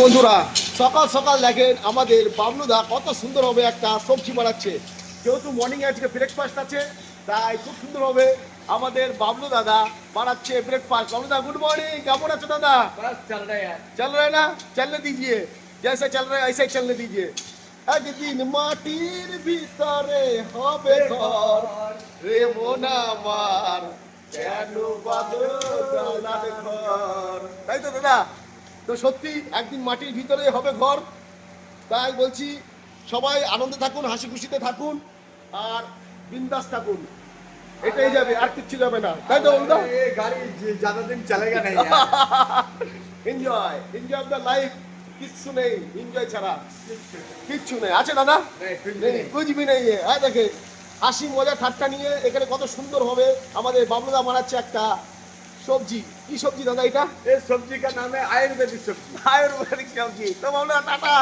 বন্ধুরা, সকাল সকাল দেখেন আমাদের বাবলুদা কত সুন্দরভাবে একটা সবজি বানাচ্ছে। যেহেতু মর্নিং আজকে ব্রেকফাস্ট আছে, তাই খুব সুন্দরভাবে আমাদের বাবলু দাদা বানাচ্ছে ব্রেকফাস্ট। বাবলুদা গুড মর্নিং, কেমন আছো দাদা? बस चल रहा है यार। चल रहे ना, चलने दीजिए। जैसे चल रहे ऐसे ही चलने दीजिए। একদিন মাটির ভিতরে হবে ঘর, রে মন আমার কেন বাঁধো দালান ঘর। তাই তো দাদা? তো সত্যি একদিন মাটির ভিতরে হবে ঘর। তাই বলছি, সবাই আনন্দে থাকুন, হাসি খুশিতে থাকুন, আর বিন্দাস থাকুন। এটাই যাবে, আর কিচ্ছু যাবে না। তাই তো বলুন? ये गाड़ी ज्यादा दिन चलेगा नहीं यार। Enjoy enjoy of the life. কিচ্ছু নেই এনজয় ছাড়া, কিচ্ছু নেই। আছে দাদা? नहीं, कुछ भी নেই, नहीं। কুछ भी नहीं है। হ্যাঁ, দেখে হাসি মজা ঠাট্টা নিয়ে এখানে কত সুন্দর হবে আমাদের বাবলুদা বানাচ্ছে একটা সবজি। কি সবজি দাদা এটা? ये सब्जी का नाम है आयुर्वेदिक सब्जी। আয়ুর্বেদিক সবজি। তো বাবলুদা টাটা।